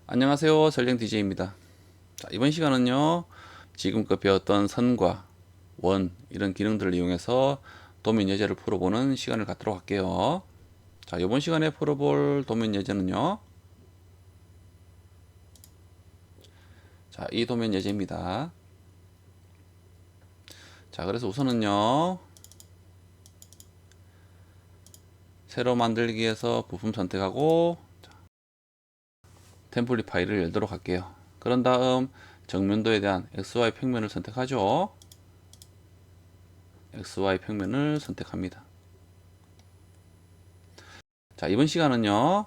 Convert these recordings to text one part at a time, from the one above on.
안녕하세요. 설령 DJ입니다. 자, 이번 시간은요, 지금껏 배웠던 선과 원, 이런 기능들을 이용해서 도면 예제를 풀어보는 시간을 갖도록 할게요. 자, 이번 시간에 풀어볼 도면 예제는요, 자, 이 도면 예제입니다. 자, 그래서 우선은요, 새로 만들기에서 부품 선택하고, 템플릿 파일을 열도록 할게요. 그런 다음 정면도에 대한 XY 평면을 선택하죠. XY 평면을 선택합니다. 자, 이번 시간은요,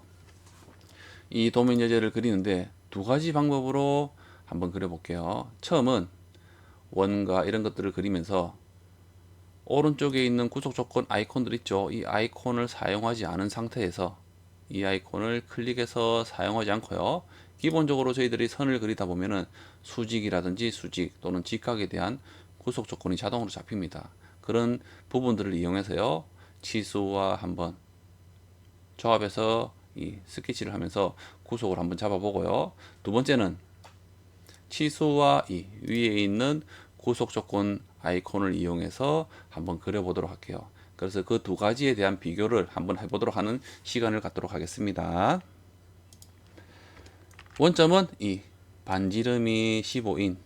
이 도면 예제를 그리는데 두 가지 방법으로 한번 그려볼게요. 처음은 원과 이런 것들을 그리면서 오른쪽에 있는 구속 조건 아이콘들 있죠. 이 아이콘을 사용하지 않은 상태에서 이 아이콘을 클릭해서 사용하지 않고요. 기본적으로 저희들이 선을 그리다 보면은 수직이라든지 수직 또는 직각에 대한 구속 조건이 자동으로 잡힙니다. 그런 부분들을 이용해서요. 치수와 한번 조합해서 이 스케치를 하면서 구속을 한번 잡아보고요. 두 번째는 치수와 이 위에 있는 구속 조건 아이콘을 이용해서 한번 그려보도록 할게요. 그래서 그 두 가지에 대한 비교를 한번 해보도록 하는 시간을 갖도록 하겠습니다. 원점은 이 반지름이 15인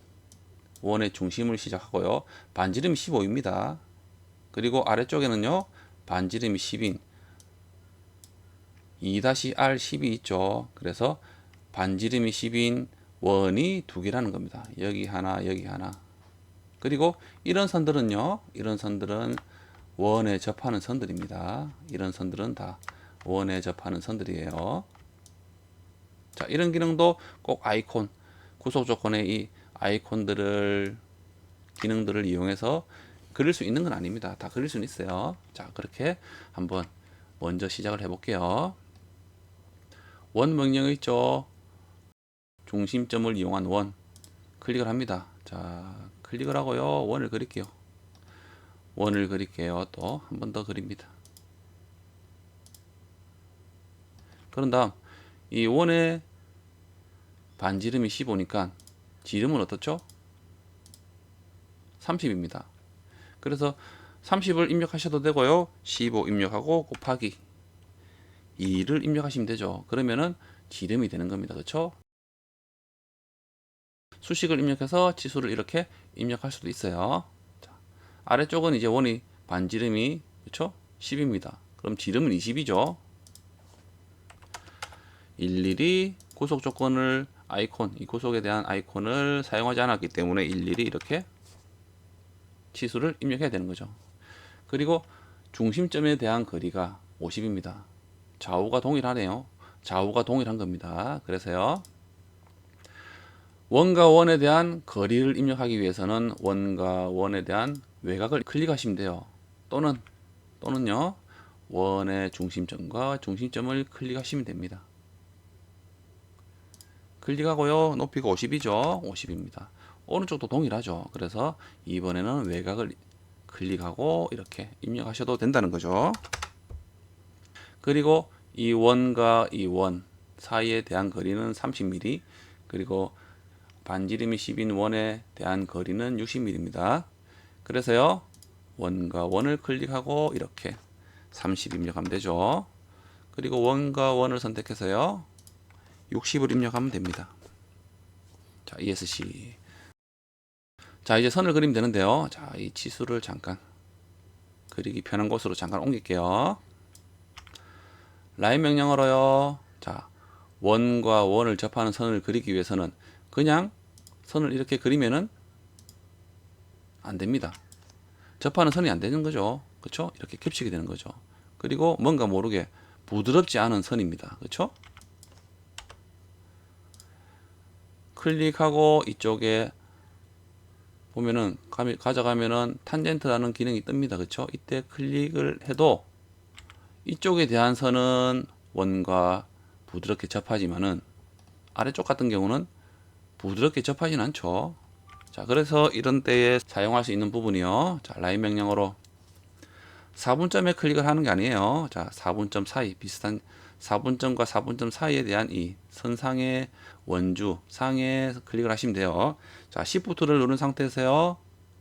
원의 중심을 시작하고요. 반지름이 15입니다. 그리고 아래쪽에는요. 반지름이 10인 2-R10이 있죠. 그래서 반지름이 10인 원이 두 개라는 겁니다. 여기 하나, 여기 하나. 그리고 이런 선들은요. 이런 선들은 원에 접하는 선들입니다. 이런 선들은 다 원에 접하는 선들이에요. 자, 이런 기능도 꼭 아이콘, 구속 조건의 이 아이콘들을, 기능들을 이용해서 그릴 수 있는 건 아닙니다. 다 그릴 수는 있어요. 자, 그렇게 한번 먼저 시작을 해볼게요. 원 명령어 있죠. 중심점을 이용한 원. 클릭을 합니다. 자, 클릭을 하고요. 원을 그릴게요. 원을 그릴게요. 또 한 번 더 그립니다. 그런 다음 이 원의 반지름이 15니까 지름은 어떻죠? 30입니다. 그래서 30을 입력하셔도 되고요. 15 입력하고 곱하기 2를 입력하시면 되죠. 그러면은 지름이 되는 겁니다. 그렇죠? 수식을 입력해서 치수를 이렇게 입력할 수도 있어요. 자, 아래쪽은 이제 원이 반지름이 그렇죠? 10입니다. 그럼 지름은 20이죠. 일일이 구속 조건을 아이콘, 이 구속에 대한 아이콘을 사용하지 않았기 때문에 일일이 이렇게 치수를 입력해야 되는 거죠. 그리고 중심점에 대한 거리가 50입니다. 좌우가 동일하네요. 좌우가 동일한 겁니다. 그래서요. 원과 원에 대한 거리를 입력하기 위해서는 원과 원에 대한 외곽을 클릭하시면 돼요. 또는요. 원의 중심점과 중심점을 클릭하시면 됩니다. 클릭하고요. 높이가 50이죠. 50입니다. 오른쪽도 동일하죠. 그래서 이번에는 외곽을 클릭하고 이렇게 입력하셔도 된다는 거죠. 그리고 이 원과 이 원 사이에 대한 거리는 30mm, 그리고 반지름이 10인 원에 대한 거리는 60mm입니다. 그래서요. 원과 원을 클릭하고 이렇게 30 입력하면 되죠. 그리고 원과 원을 선택해서요. 60을 입력하면 됩니다. 자, ESC. 자, 이제 선을 그리면 되는데요. 자, 이 치수를 잠깐 그리기 편한 곳으로 잠깐 옮길게요. 라인 명령어로요. 자, 원과 원을 접하는 선을 그리기 위해서는 그냥 선을 이렇게 그리면은 안 됩니다. 접하는 선이 안 되는 거죠. 그렇죠? 이렇게 겹치게 되는 거죠. 그리고 뭔가 모르게 부드럽지 않은 선입니다. 그렇죠? 클릭하고 이쪽에 보면은 가져가면은 탄젠트라는 기능이 뜹니다. 그렇죠? 이때 클릭을 해도 이쪽에 대한 선은 원과 부드럽게 접하지만은 아래쪽 같은 경우는 부드럽게 접하진 않죠. 자, 그래서 이런 때에 사용할 수 있는 부분이요. 자, 라인 명령어로 4분점에 클릭을 하는 게 아니에요. 자, 4분점 사이 비슷한 4분점과 4분점 사이에 대한 이 선상의 원주 상에 클릭을 하시면 돼요. 자, Shift를 누른 상태에서요.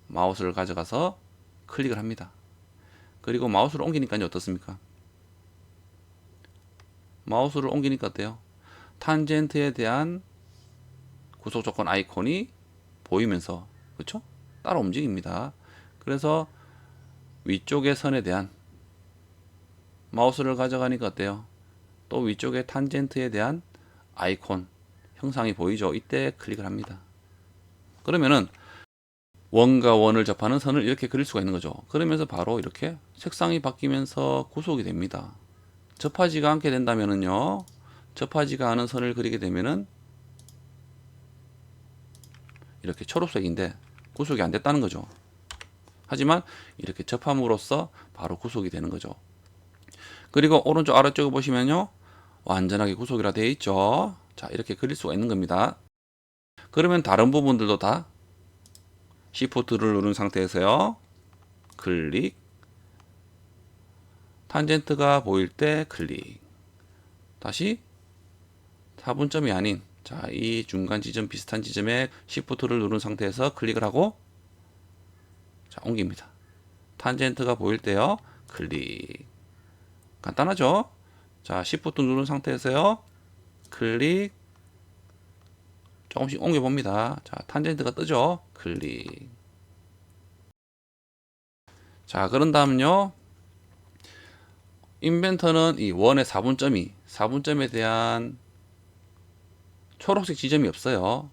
마우스를 가져가서 클릭을 합니다. 그리고 마우스를 옮기니까 어떻습니까? 마우스를 옮기니까 어때요? 탄젠트에 대한 구속 조건 아이콘이 보이면서 그렇죠? 따라 움직입니다. 그래서 위쪽의 선에 대한 마우스를 가져가니까 어때요? 또 위쪽의 탄젠트에 대한 아이콘 형상이 보이죠? 이때 클릭을 합니다. 그러면은 원과 원을 접하는 선을 이렇게 그릴 수가 있는 거죠. 그러면서 바로 이렇게 색상이 바뀌면서 구속이 됩니다. 접하지가 않게 된다면은요, 접하지가 않은 선을 그리게 되면은 이렇게 초록색인데 구속이 안 됐다는 거죠. 하지만 이렇게 접함으로써 바로 구속이 되는 거죠. 그리고 오른쪽 아래쪽에 보시면요, 완전하게 구속이라 되어 있죠. 자, 이렇게 그릴 수가 있는 겁니다. 그러면 다른 부분들도 다 Shift를 누른 상태에서요, 클릭, 탄젠트가 보일 때 클릭, 다시 4분점이 아닌 자, 이 중간 지점 비슷한 지점에 Shift를 누른 상태에서 클릭을 하고 자, 옮깁니다. 탄젠트가 보일 때요, 클릭. 간단하죠? 자, Shift 누른 상태에서요, 클릭, 조금씩 옮겨봅니다. 자, 탄젠트가 뜨죠? 클릭. 자, 그런 다음요, 인벤터는 이 원의 4분점에 대한 초록색 지점이 없어요.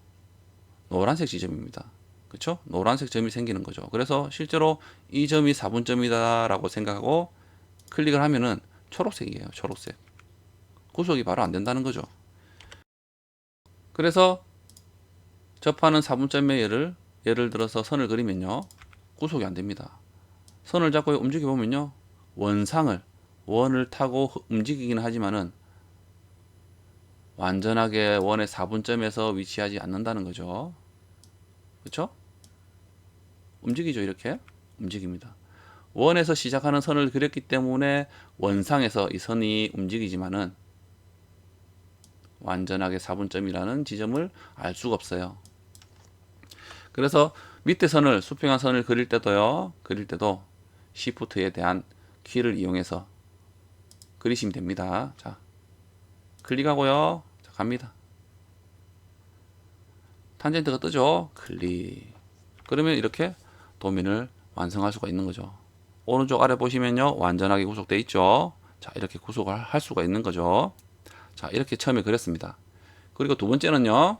노란색 지점입니다. 그쵸? 노란색 점이 생기는 거죠. 그래서 실제로 이 점이 4분점이다 라고 생각하고 클릭을 하면은 초록색이에요. 초록색. 구속이 바로 안 된다는 거죠. 그래서 접하는 4분점의 예를 들어서 선을 그리면요, 구속이 안 됩니다. 선을 잡고 움직여 보면요, 원을 타고 움직이기는 하지만은 완전하게 원의 4분점에서 위치하지 않는다는 거죠. 그렇죠? 움직이죠. 이렇게 움직입니다. 원에서 시작하는 선을 그렸기 때문에 원상에서 이 선이 움직이지만은 완전하게 4분점이라는 지점을 알 수가 없어요. 그래서 밑에 선을 수평한 선을 그릴 때도 Shift에 대한 키를 이용해서 그리시면 됩니다. 자, 클릭하고요. 자, 갑니다. 탄젠트가 뜨죠? 클릭. 그러면 이렇게 도면을 완성할 수가 있는 거죠. 오른쪽 아래 보시면요, 완전하게 구속되어 있죠. 자, 이렇게 구속을 할 수가 있는 거죠. 자, 이렇게 처음에 그렸습니다. 그리고 두 번째는요,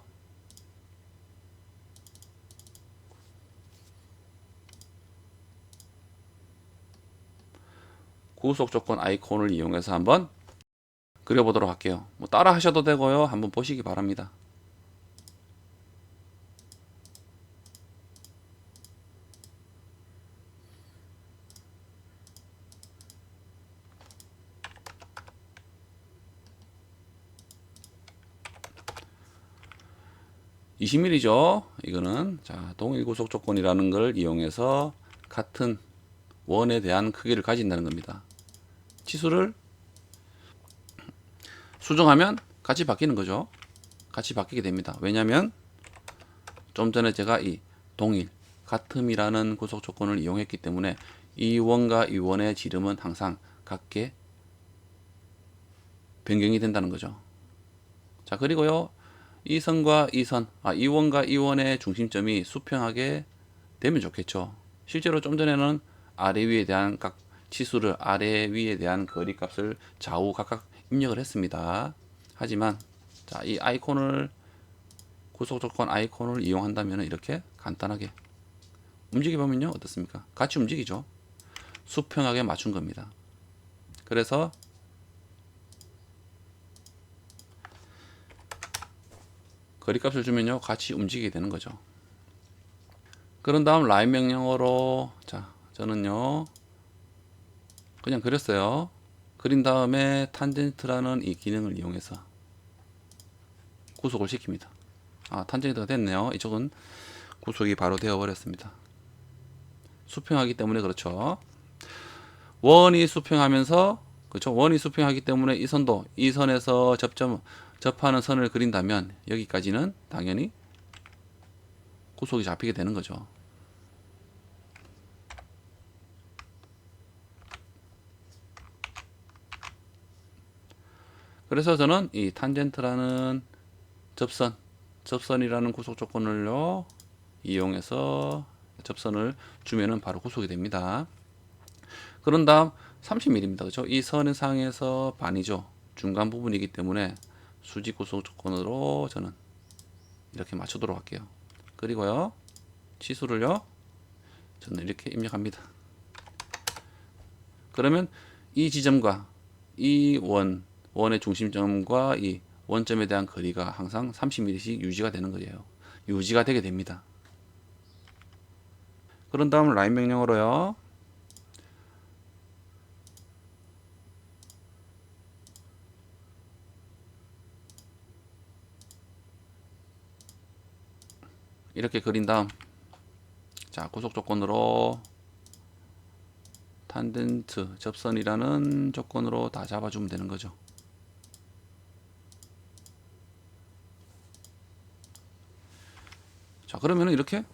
구속 조건 아이콘을 이용해서 한번 그려보도록 할게요. 뭐 따라 하셔도 되고요. 한번 보시기 바랍니다. (20mm죠) 이거는 자, 동일 구속 조건이라는 걸 이용해서 같은 원에 대한 크기를 가진다는 겁니다. 치수를 수정하면 같이 바뀌는 거죠. 같이 바뀌게 됩니다. 왜냐하면 좀 전에 제가 이 동일 같음이라는 구속 조건을 이용했기 때문에 이 원과 이 원의 지름은 항상 같게 변경이 된다는 거죠. 자, 그리고요, 이 선과 이 선, 이 원과 이 원의 중심점이 수평하게 되면 좋겠죠. 실제로 좀 전에는 아래 위에 대한 각 치수를 아래 위에 대한 거리 값을 좌우 각각 입력을 했습니다. 하지만 자, 이 아이콘을 구속 조건 아이콘을 이용한다면 이렇게 간단하게 움직여 보면요, 어떻습니까? 같이 움직이죠. 수평하게 맞춘 겁니다. 그래서 거리값을 주면요, 같이 움직이게 되는 거죠. 그런 다음 라인 명령어로 자, 저는요 그냥 그렸어요. 그린 다음에 탄젠트라는 이 기능을 이용해서 구속을 시킵니다. 탄젠트가 됐네요. 이쪽은 구속이 바로 되어 버렸습니다. 수평하기 때문에 그렇죠. 원이 수평하면서, 그렇죠? 원이 수평하기 때문에 이 선도, 이 선에서 접하는 선을 그린다면 여기까지는 당연히 구속이 잡히게 되는 거죠. 그래서 저는 이 탄젠트라는 접선이라는 구속 조건을요 이용해서 접선을 주면은 바로 구속이 됩니다. 그런 다음 30mm입니다. 그렇죠? 이 선상에서 반이죠. 중간 부분이기 때문에 수직 구속 조건으로 저는 이렇게 맞추도록 할게요. 그리고요 치수를요 저는 이렇게 입력합니다. 그러면 이 지점과 이 원의 중심점과 이 원점에 대한 거리가 항상 30mm씩 유지가 되는 거예요. 유지가 되게 됩니다. 그런 다음 라인 명령어로요. 이렇게 그린 다음 자 구속 조건으로 탄젠트 접선이라는 조건으로 다 잡아주면 되는 거죠. 자 그러면 이렇게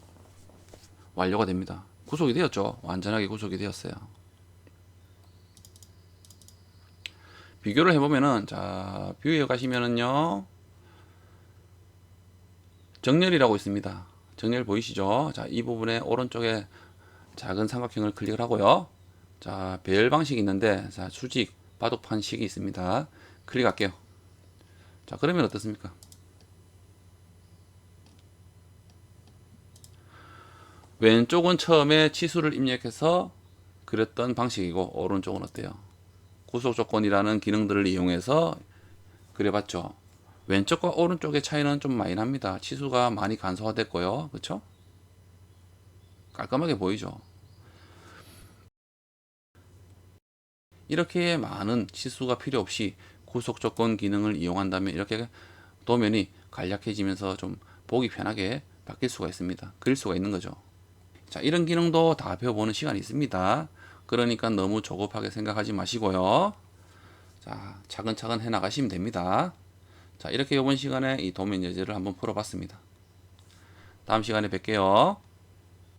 완료가 됩니다. 구속이 되었죠. 완전하게 구속이 되었어요. 비교를 해보면은 자 뷰에 가시면은요 정렬이라고 있습니다. 정렬 보이시죠? 자 이 부분에 오른쪽에 작은 삼각형을 클릭을 하고요. 자 배열 방식이 있는데 자 수직 바둑판식이 있습니다. 클릭할게요. 자 그러면 어떻습니까? 왼쪽은 처음에 치수를 입력해서 그렸던 방식이고 오른쪽은 어때요? 구속 조건이라는 기능들을 이용해서 그려봤죠. 왼쪽과 오른쪽의 차이는 좀 많이 납니다. 치수가 많이 간소화됐고요. 그렇죠? 깔끔하게 보이죠. 이렇게 많은 치수가 필요 없이 구속 조건 기능을 이용한다면 이렇게 도면이 간략해지면서 좀 보기 편하게 바뀔 수가 있습니다. 그릴 수가 있는 거죠. 자, 이런 기능도 다 배워보는 시간이 있습니다. 그러니까 너무 조급하게 생각하지 마시고요. 자, 차근차근 해 나가시면 됩니다. 자, 이렇게 이번 시간에 이 도면 예제를 한번 풀어봤습니다. 다음 시간에 뵐게요.